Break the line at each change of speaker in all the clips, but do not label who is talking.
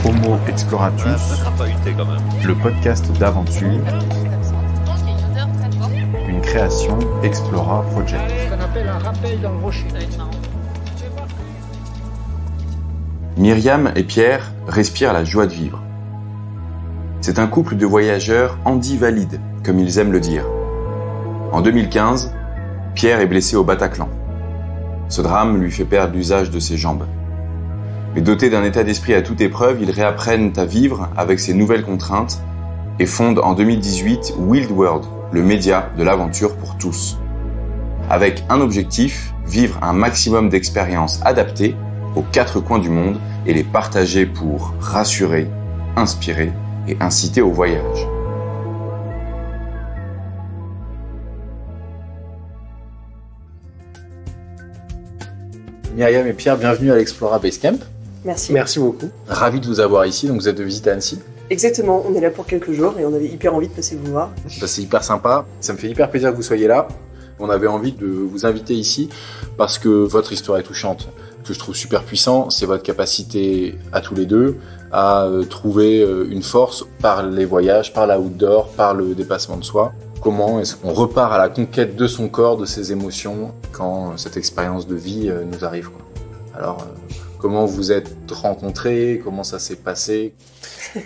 Homo Exploratus, le podcast d'aventure, une création Explora Project. Myriam et Pierre respirent la joie de vivre. C'est un couple de voyageurs handi-valides, comme ils aiment le dire. En 2015, Pierre est blessé au Bataclan. Ce drame lui fait perdre l'usage de ses jambes. Mais dotés d'un état d'esprit à toute épreuve, ils réapprennent à vivre avec ces nouvelles contraintes et fondent en 2018 Wild World, le média de l'aventure pour tous. Avec un objectif, vivre un maximum d'expériences adaptées aux 4 coins du monde et les partager pour rassurer, inspirer et inciter au voyage. Myriam et Pierre, bienvenue à l'Explora Basecamp.
Merci.
Merci beaucoup.
Ravi de vous avoir ici, donc vous êtes de visite à Annecy.
Exactement, on est là pour quelques jours et on avait hyper envie de passer vous voir.
C'est hyper sympa, ça me fait hyper plaisir que vous soyez là. On avait envie de vous inviter ici parce que votre histoire est touchante. Ce que je trouve super puissant, c'est votre capacité à tous les deux à trouver une force par les voyages, par l'outdoor, par le dépassement de soi. Comment est-ce qu'on repart à la conquête de son corps, de ses émotions, quand cette expérience de vie nous arrive, quoi. Alors, comment vous êtes rencontrés? Comment ça s'est passé?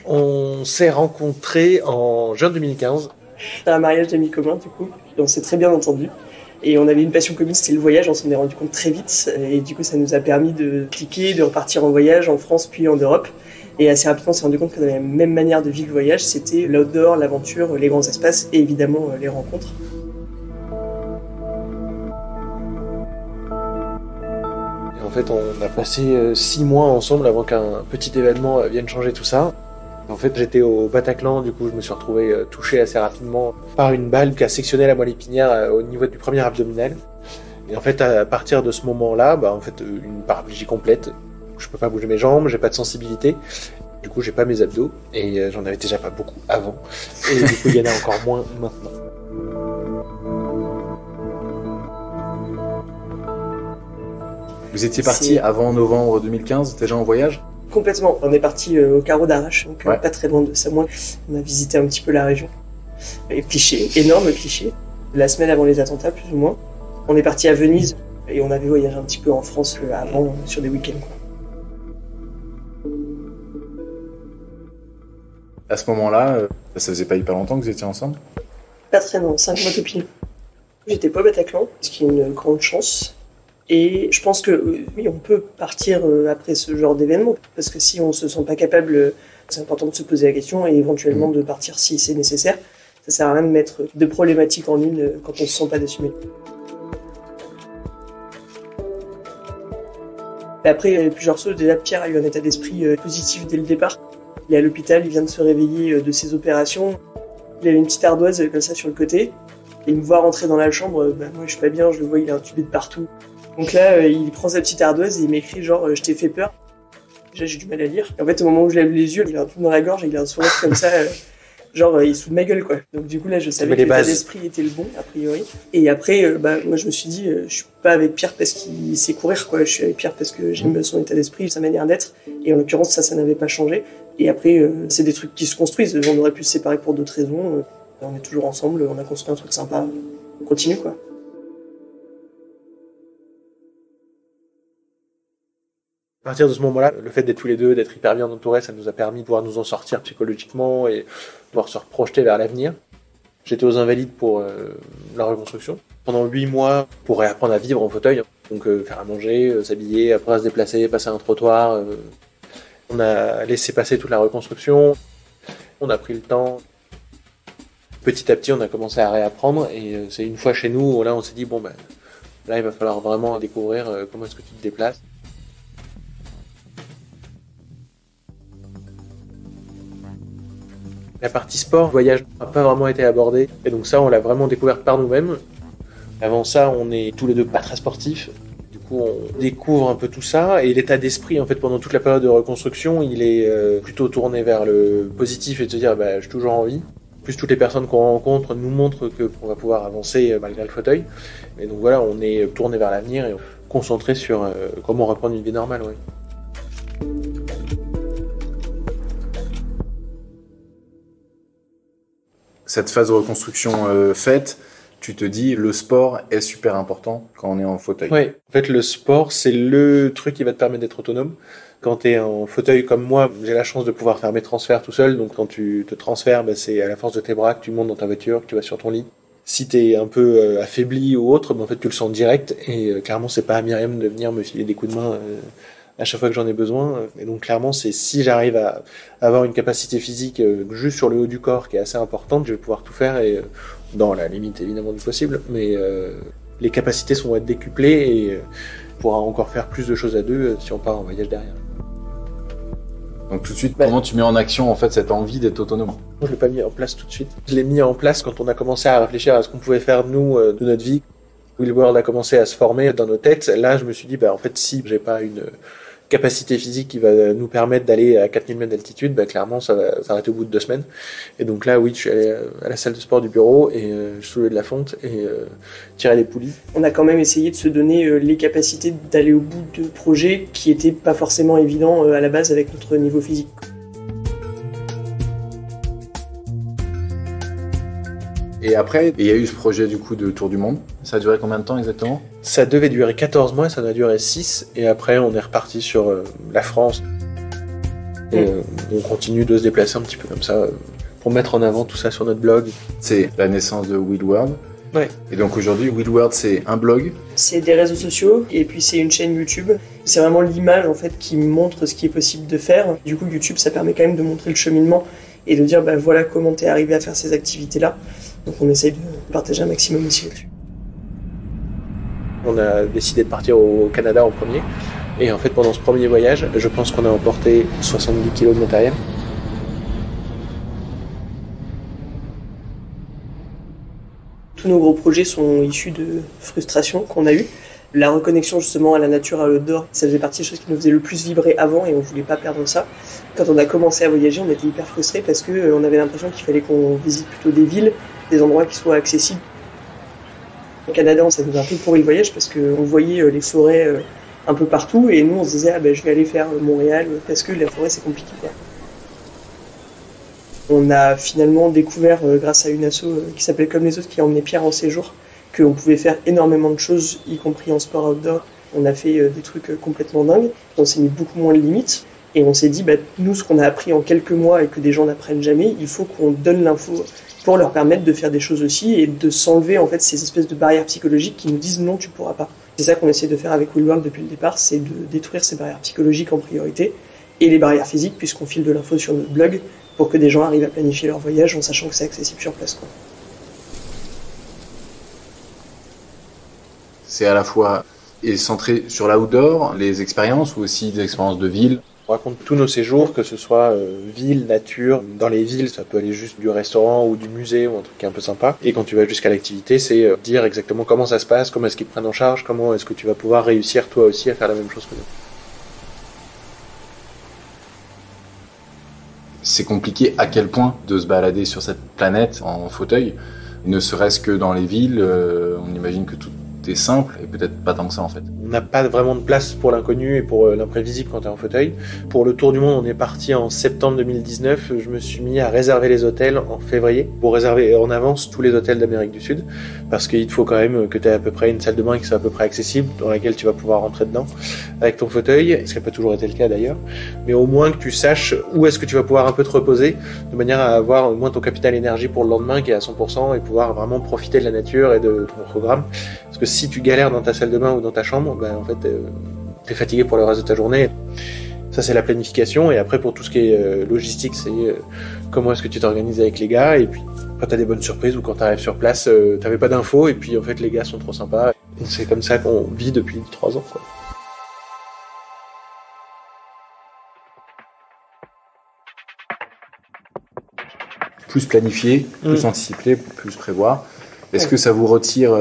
On s'est rencontrés en juin 2015.
C'était un mariage d'amis communs, du coup. Et on s'est très bien entendus. Et on avait une passion commune, c'était le voyage. On s'en est rendu compte très vite. Et du coup, ça nous a permis de cliquer, de repartir en voyage en France puis en Europe. Et assez rapidement, on s'est rendu compte qu'on avait la même manière de vivre le voyage. C'était l'outdoor, l'aventure, les grands espaces et évidemment les rencontres.
En fait, on a passé 6 mois ensemble avant qu'un petit événement vienne changer tout ça. En fait, j'étais au Bataclan, du coup, je me suis retrouvé touché assez rapidement par une balle qui a sectionné la moelle épinière au niveau du premier abdominal. Et en fait, à partir de ce moment-là, une paraplégie complète. Je peux pas bouger mes jambes, j'ai pas de sensibilité. Du coup, j'ai pas mes abdos et j'en avais déjà pas beaucoup avant. Et du coup, il y en a encore moins maintenant.
Vous étiez parti avant novembre 2015, déjà en voyage?
Complètement. On est parti au carreau d'Arrache, donc
ouais.
Pas très loin de Samoa. On a visité un petit peu la région. Et cliché, énorme cliché. La semaine avant les attentats, plus ou moins. On est parti à Venise et on avait voyagé un petit peu en France avant, sur des week-ends, quoi.
À ce moment-là, ça faisait pas hyper longtemps que vous étiez ensemble?
Pas très long, 5 mois copine. J'étais pas au Bataclan, ce qui est une grande chance. Et je pense que oui, on peut partir après ce genre d'événement, parce que si on se sent pas capable, c'est important de se poser la question et éventuellement de partir si c'est nécessaire. Ça sert à rien de mettre 2 problématiques en une quand on se sent pas d'assumer. Après, il y avait plusieurs choses. Déjà, Pierre a eu un état d'esprit positif dès le départ. Il est à l'hôpital, il vient de se réveiller de ses opérations. Il avait une petite ardoise comme ça sur le côté. Et il me voit rentrer dans la chambre, moi je suis pas bien, je le vois, il est intubé de partout. Donc là, il prend sa petite ardoise et il m'écrit genre « je t'ai fait peur ». Déjà, j'ai du mal à lire. Et en fait, au moment où je lève les yeux, il a un truc dans la gorge et il a un sourire comme ça, il se fout de ma gueule, quoi. Donc du coup, là, je savais que l'état d'esprit était le bon, a priori. Et après, moi, je me suis dit, je suis pas avec Pierre parce qu'il sait courir, quoi. Je suis avec Pierre parce que j'aime son état d'esprit, sa manière d'être. Et en l'occurrence, ça n'avait pas changé. Et après, c'est des trucs qui se construisent. On aurait pu se séparer pour d'autres raisons. On est toujours ensemble, on a construit un truc sympa. On continue, quoi.
À partir de ce moment-là, le fait d'être tous les deux, d'être hyper bien entourés, ça nous a permis de pouvoir nous en sortir psychologiquement et pouvoir se projeter vers l'avenir. J'étais aux Invalides pour la reconstruction. Pendant 8 mois, pour réapprendre à vivre en fauteuil. Donc faire à manger, s'habiller, après se déplacer, passer un trottoir. On a laissé passer toute la reconstruction. On a pris le temps. Petit à petit, on a commencé à réapprendre. Et c'est une fois chez nous, là, on s'est dit, là, il va falloir vraiment découvrir comment est-ce que tu te déplaces. La partie sport, voyage, n'a pas vraiment été abordée. Et donc ça, on l'a vraiment découvert par nous-mêmes. Avant ça, on est tous les deux pas très sportifs. Du coup, on découvre un peu tout ça. Et l'état d'esprit, en fait, pendant toute la période de reconstruction, il est plutôt tourné vers le positif et de se dire, j'ai toujours envie. Plus toutes les personnes qu'on rencontre nous montrent qu'on va pouvoir avancer malgré le fauteuil. Et donc voilà, on est tourné vers l'avenir et concentré sur comment reprendre une vie normale. Ouais.
Cette phase de reconstruction faite, tu te dis le sport est super important quand on est en fauteuil.
Oui, en fait le sport c'est le truc qui va te permettre d'être autonome. Quand tu es en fauteuil comme moi, j'ai la chance de pouvoir faire mes transferts tout seul, donc quand tu te transfères, c'est à la force de tes bras que tu montes dans ta voiture, que tu vas sur ton lit. Si t'es un peu affaibli ou autre, en fait tu le sens direct et clairement c'est pas à Myriam de venir me filer des coups de main à chaque fois que j'en ai besoin. Et donc clairement c'est si j'arrive à avoir une capacité physique juste sur le haut du corps qui est assez importante, je vais pouvoir tout faire et dans la limite évidemment du possible, mais les capacités vont être décuplées et on pourra encore faire plus de choses à deux si on part en voyage derrière.
Donc tout de suite, comment tu mets en action en fait cette envie d'être autonome?
Je l'ai pas mis en place tout de suite. Je l'ai mis en place quand on a commencé à réfléchir à ce qu'on pouvait faire nous de notre vie. Wheelworld a commencé à se former dans nos têtes. Là, je me suis dit, en fait, si j'ai pas une capacité physique qui va nous permettre d'aller à 4000 mètres d'altitude, clairement, ça va s'arrêter au bout de 2 semaines. Et donc là, oui, je suis allé à la salle de sport du bureau et je soulevais de la fonte et tirais les poulies.
On a quand même essayé de se donner les capacités d'aller au bout de projets qui étaient pas forcément évidents à la base avec notre niveau physique.
Et après, il y a eu ce projet du coup de Tour du Monde. Ça a duré combien de temps exactement?
Ça devait durer 14 mois, ça en a duré 6. Et après, on est reparti sur la France. Et on continue de se déplacer un petit peu comme ça pour mettre en avant tout ça sur notre blog.
C'est la naissance de Wheelworld.
Ouais.
Et donc aujourd'hui, Wheelworld, c'est un blog.
C'est des réseaux sociaux et puis c'est une chaîne YouTube. C'est vraiment l'image en fait qui montre ce qui est possible de faire. Du coup, YouTube, ça permet quand même de montrer le cheminement et de dire voilà comment t'es arrivé à faire ces activités-là. Donc on essaye de partager un maximum aussi là-dessus.
On a décidé de partir au Canada en premier. Et en fait, pendant ce premier voyage, je pense qu'on a emporté 70 kg de matériel.
Tous nos gros projets sont issus de frustrations qu'on a eues. La reconnexion justement à la nature, à l'outdoor, ça faisait partie des choses qui nous faisaient le plus vibrer avant et on voulait pas perdre ça. Quand on a commencé à voyager, on était hyper frustrés parce que on avait l'impression qu'il fallait qu'on visite plutôt des villes, des endroits qui soient accessibles. Au Canada, ça nous a un peu pourri le voyage parce qu'on voyait les forêts un peu partout et nous on se disait je vais aller faire Montréal parce que la forêt c'est compliqué quoi. On a finalement découvert grâce à une asso qui s'appelle Comme les autres qui a emmené Pierre en séjour qu'on pouvait faire énormément de choses y compris en sport outdoor. On a fait des trucs complètement dingues, on s'est mis beaucoup moins de limites et on s'est dit nous ce qu'on a appris en quelques mois et que des gens n'apprennent jamais, il faut qu'on donne l'info pour leur permettre de faire des choses aussi et de s'enlever en fait ces espèces de barrières psychologiques qui nous disent non tu pourras pas. C'est ça qu'on essaie de faire avec Wheelworld depuis le départ, c'est de détruire ces barrières psychologiques en priorité et les barrières physiques puisqu'on file de l'info sur notre blog pour que des gens arrivent à planifier leur voyage en sachant que c'est accessible sur place quoi.
C'est à la fois centré sur l'outdoor, les expériences ou aussi des expériences de ville.
On raconte tous nos séjours, que ce soit ville, nature. Dans les villes, ça peut aller juste du restaurant ou du musée ou un truc qui est un peu sympa. Et quand tu vas jusqu'à l'activité, c'est dire exactement comment ça se passe, comment est-ce qu'ils prennent en charge, comment est-ce que tu vas pouvoir réussir toi aussi à faire la même chose que nous.
C'est compliqué à quel point de se balader sur cette planète en fauteuil, ne serait-ce que dans les villes, on imagine que tout est simple et peut-être pas tant que ça en fait.
On n'a pas vraiment de place pour l'inconnu et pour l'imprévisible quand tu es en fauteuil. Pour le Tour du Monde, on est parti en septembre 2019. Je me suis mis à réserver les hôtels en février pour réserver en avance tous les hôtels d'Amérique du Sud parce qu'il te faut quand même que tu aies à peu près une salle de bain qui soit à peu près accessible dans laquelle tu vas pouvoir rentrer dedans avec ton fauteuil, ce qui n'a pas toujours été le cas d'ailleurs, mais au moins que tu saches où est-ce que tu vas pouvoir un peu te reposer de manière à avoir au moins ton capital énergie pour le lendemain qui est à 100% et pouvoir vraiment profiter de la nature et de ton programme. Parce que si tu galères dans ta salle de bain ou dans ta chambre, en fait, t'es fatigué pour le reste de ta journée. Ça, c'est la planification. Et après, pour tout ce qui est logistique, c'est comment est-ce que tu t'organises avec les gars. Et puis, quand t'as des bonnes surprises ou quand t'arrives sur place, t'avais pas d'infos. Et puis, en fait, les gars sont trop sympas. Et c'est comme ça qu'on vit depuis 3 ans, quoi.
Plus planifier, plus anticiper, plus prévoir. Est-ce que ça vous retire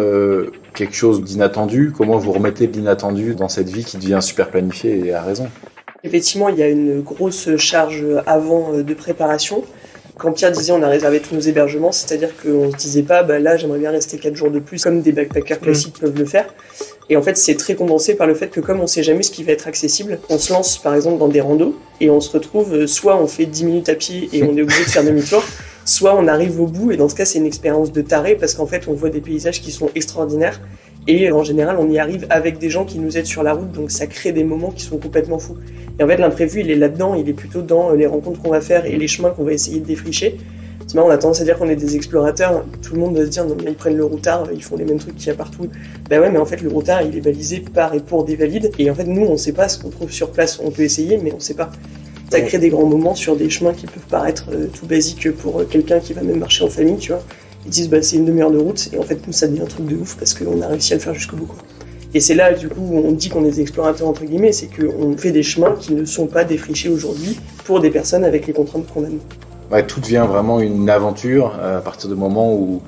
quelque chose d'inattendu? Comment vous remettez de l'inattendu dans cette vie qui devient super planifiée et à raison?
Effectivement, il y a une grosse charge avant de préparation. Quand Pierre disait on a réservé tous nos hébergements, c'est-à-dire qu'on se disait pas là j'aimerais bien rester 4 jours de plus comme des backpackers classiques peuvent le faire. Et en fait c'est très condensé par le fait que comme on sait jamais ce qui va être accessible, on se lance par exemple dans des randos et on se retrouve soit on fait 10 minutes à pied et on est obligé de faire demi-tour, soit on arrive au bout, et dans ce cas c'est une expérience de taré, parce qu'en fait on voit des paysages qui sont extraordinaires, et en général on y arrive avec des gens qui nous aident sur la route, donc ça crée des moments qui sont complètement fous. Et en fait l'imprévu il est là-dedans, il est plutôt dans les rencontres qu'on va faire et les chemins qu'on va essayer de défricher. C'est marrant, on a tendance à dire qu'on est des explorateurs, tout le monde va se dire non mais ils prennent le routard, ils font les mêmes trucs qu'il y a partout. Bah ouais, mais en fait le routard il est balisé par et pour des valides, et en fait nous on sait pas ce qu'on trouve sur place, on peut essayer mais on sait pas. Ça crée des grands moments sur des chemins qui peuvent paraître tout basiques pour quelqu'un qui va même marcher en famille, tu vois. Ils disent bah c'est une demi-heure de route, et en fait nous ça devient un truc de ouf parce qu'on a réussi à le faire jusqu'au bout, quoi. Et c'est là du coup où on dit qu'on est des explorateurs entre guillemets, c'est qu'on fait des chemins qui ne sont pas défrichés aujourd'hui pour des personnes avec les contraintes qu'on a nous.
Ouais, tout devient vraiment une aventure à partir du moment où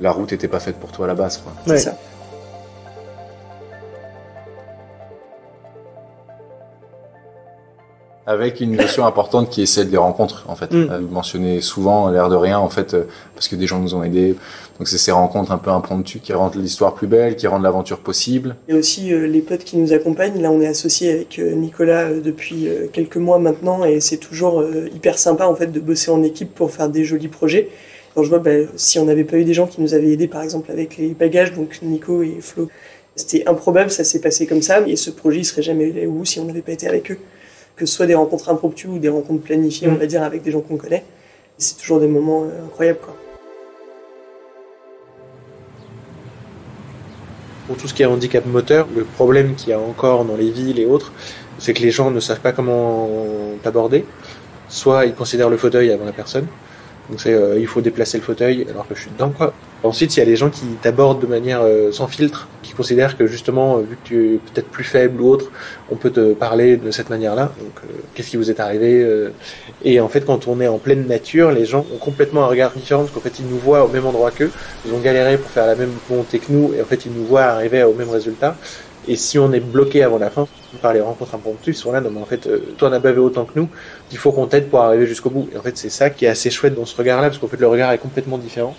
la route n'était pas faite pour toi à la base, quoi.
Ouais. C'est ça.
Avec une notion importante qui est celle des rencontres, en fait. Vous mentionnez souvent, l'air de rien, en fait, parce que des gens nous ont aidés. Donc c'est ces rencontres un peu impromptues qui rendent l'histoire plus belle, qui rendent l'aventure possible.
Il y a aussi les potes qui nous accompagnent. Là, on est associé avec Nicolas depuis quelques mois maintenant, et c'est toujours hyper sympa en fait de bosser en équipe pour faire des jolis projets. Alors je vois, si on n'avait pas eu des gens qui nous avaient aidés, par exemple avec les bagages, donc Nico et Flo, c'était improbable, ça s'est passé comme ça, et ce projet il serait jamais allé au bout si on n'avait pas été avec eux. Que ce soit des rencontres impromptues ou des rencontres planifiées, on va dire, avec des gens qu'on connaît. C'est toujours des moments incroyables, quoi.
Pour tout ce qui est handicap moteur, le problème qu'il y a encore dans les villes et autres, c'est que les gens ne savent pas comment t'aborder. Soit ils considèrent le fauteuil avant la personne, donc il faut déplacer le fauteuil alors que je suis dedans, quoi. Ensuite, il y a les gens qui t'abordent de manière sans filtre, qui considèrent que justement, vu que tu es peut-être plus faible ou autre, on peut te parler de cette manière-là. Donc, qu'est-ce qui vous est arrivé Et en fait, quand on est en pleine nature, les gens ont complètement un regard différent, parce qu'en fait, ils nous voient au même endroit qu'eux, ils ont galéré pour faire la même montée que nous, et en fait, ils nous voient arriver au même résultat. Et si on est bloqué avant la fin, par les rencontres impromptues, ils sont là, non mais en fait, toi on a bavé autant que nous, il faut qu'on t'aide pour arriver jusqu'au bout. Et en fait, c'est ça qui est assez chouette dans ce regard-là, parce qu'en fait, le regard est complètement différent.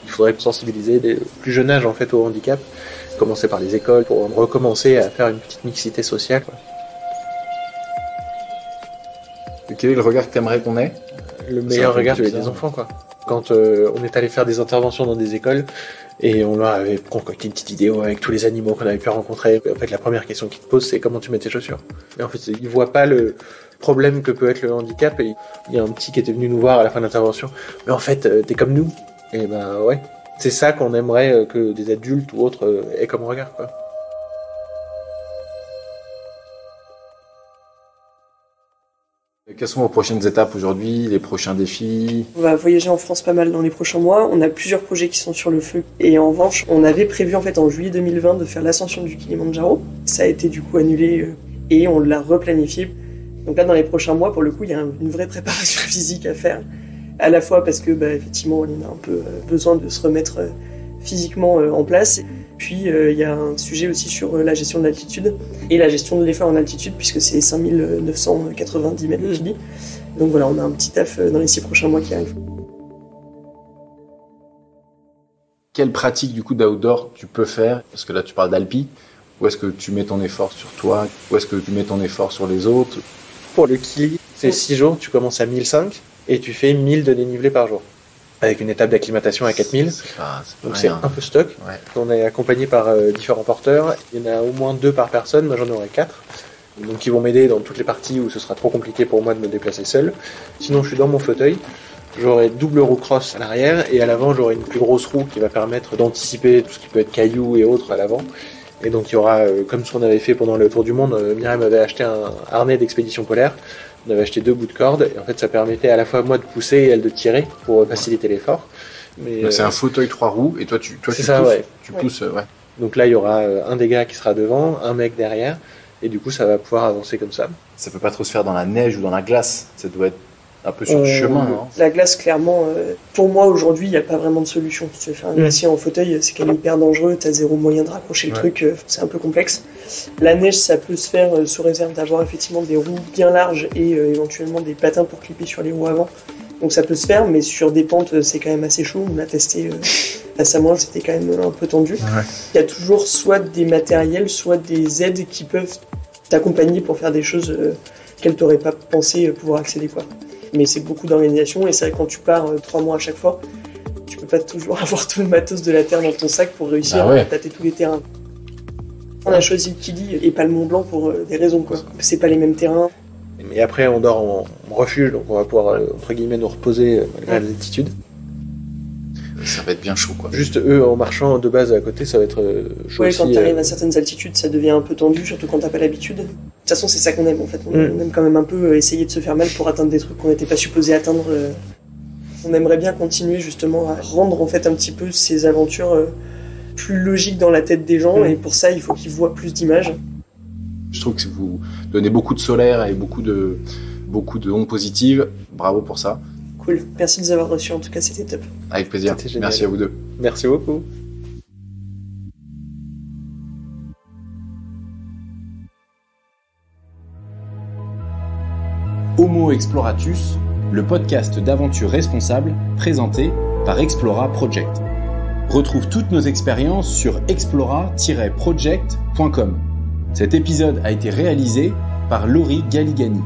Il faudrait sensibiliser dès le plus jeune âge en fait au handicap, commencer par les écoles pour recommencer à faire une petite mixité sociale, quoi.
Et quel est le regard que t'aimerais qu'on ait ?
Le meilleur regard des enfants, quoi. Quand on est allé faire des interventions dans des écoles et on leur avait concocté une petite vidéo avec tous les animaux qu'on avait pu rencontrer, en fait la première question qu'ils te posent c'est comment tu mets tes chaussures. Et en fait ils voient pas le problème que peut être le handicap, et il y a un petit qui était venu nous voir à la fin de l'intervention, mais en fait t'es comme nous. Et ben ouais, c'est ça qu'on aimerait que des adultes ou autres aient comme regard, quoi.
Quelles sont vos prochaines étapes aujourd'hui, les prochains défis ?
On va voyager en France pas mal dans les prochains mois. On a plusieurs projets qui sont sur le feu. Et en revanche, on avait prévu en fait en juillet 2020 de faire l'ascension du Kilimandjaro. Ça a été du coup annulé et on l'a replanifié. Donc là, dans les prochains mois, pour le coup, il y a une vraie préparation physique à faire. À la fois parce que effectivement, on a un peu besoin de se remettre physiquement en place. Puis il y a un sujet aussi sur la gestion de l'altitude et la gestion de l'effort en altitude, puisque c'est 5990 mètres de Kili. Donc voilà, on a un petit taf dans les 6 prochains mois qui arrivent.
Quelle pratique du coup d'outdoor tu peux faire ? Parce que là tu parles d'alpi. Où est-ce que tu mets ton effort sur toi ? Où est-ce que tu mets ton effort sur les autres ?
Pour le Kili, c'est 6 jours, tu commences à 1005 et tu fais 1000 de dénivelé par jour, avec une étape d'acclimatation à 4000. Donc c'est un peu stock. Ouais. On est accompagné par différents porteurs. Il y en a au moins 2 par personne. Moi j'en aurai 4. Donc ils vont m'aider dans toutes les parties où ce sera trop compliqué pour moi de me déplacer seul. Sinon je suis dans mon fauteuil. J'aurai double roue cross à l'arrière et à l'avant j'aurai une plus grosse roue qui va permettre d'anticiper tout ce qui peut être cailloux et autres à l'avant. Et donc il y aura, comme ce qu'on avait fait pendant le tour du monde, Myriam avait acheté un harnais d'expédition polaire. On avait acheté 2 bouts de corde et en fait ça permettait à la fois moi de pousser et elle de tirer pour faciliter l'effort.
Mais c'est un fauteuil 3 roues et toi tu pousses.
Ouais.
Tu pousses, ouais.
Donc là il y aura un des gars qui sera devant, un mec derrière, et du coup ça va pouvoir avancer comme ça.
Ça peut pas trop se faire dans la neige ou dans la glace, ça doit être un peu sur le chemin. Non ?
La glace, clairement, pour moi aujourd'hui il n'y a pas vraiment de solution. Si tu veux faire un glacier en fauteuil, c'est quand même hyper dangereux, t'as zéro moyen de raccrocher le truc, c'est un peu complexe. La neige ça peut se faire sous réserve d'avoir effectivement des roues bien larges et éventuellement des patins pour clipper sur les roues avant. Donc ça peut se faire, mais sur des pentes c'est quand même assez chaud. On a testé à Samoin, c'était quand même un peu tendu. Il y a toujours soit des matériels, soit des aides qui peuvent t'accompagner pour faire des choses qu'elle t'aurait pas pensé pouvoir accéder, quoi. Mais c'est beaucoup d'organisation, et c'est vrai que quand tu pars 3 mois à chaque fois, tu peux pas toujours avoir tout le matos de la Terre dans ton sac pour réussir à tâter tous les terrains. On a choisi le Kili et pas le Mont Blanc pour des raisons, quoi. C'est pas les mêmes terrains.
Mais après, on dort en refuge, donc on va pouvoir, entre guillemets, nous reposer malgré les altitudes.
Ça va être bien chaud, quoi.
Juste eux, en marchant de base à côté, ça va être chaud aussi.
Quand t'arrives à certaines altitudes, ça devient un peu tendu, surtout quand t'as pas l'habitude. De toute façon, c'est ça qu'on aime, en fait. On aime quand même un peu essayer de se faire mal pour atteindre des trucs qu'on n'était pas supposé atteindre. On aimerait bien continuer, justement, à rendre, en fait, un petit peu ces aventures plus logiques dans la tête des gens, et pour ça, il faut qu'ils voient plus d'images.
Je trouve que vous donnez beaucoup de solaire et beaucoup de ondes positives. Bravo pour ça.
Cool. Merci de nous avoir reçus. En tout cas, c'était top.
Avec plaisir. Merci à vous deux.
Merci beaucoup.
Homo Exploratus, le podcast d'aventure responsable présenté par Explora Project. Retrouve toutes nos expériences sur explora-project.com. Cet épisode a été réalisé par Laurie Galigani.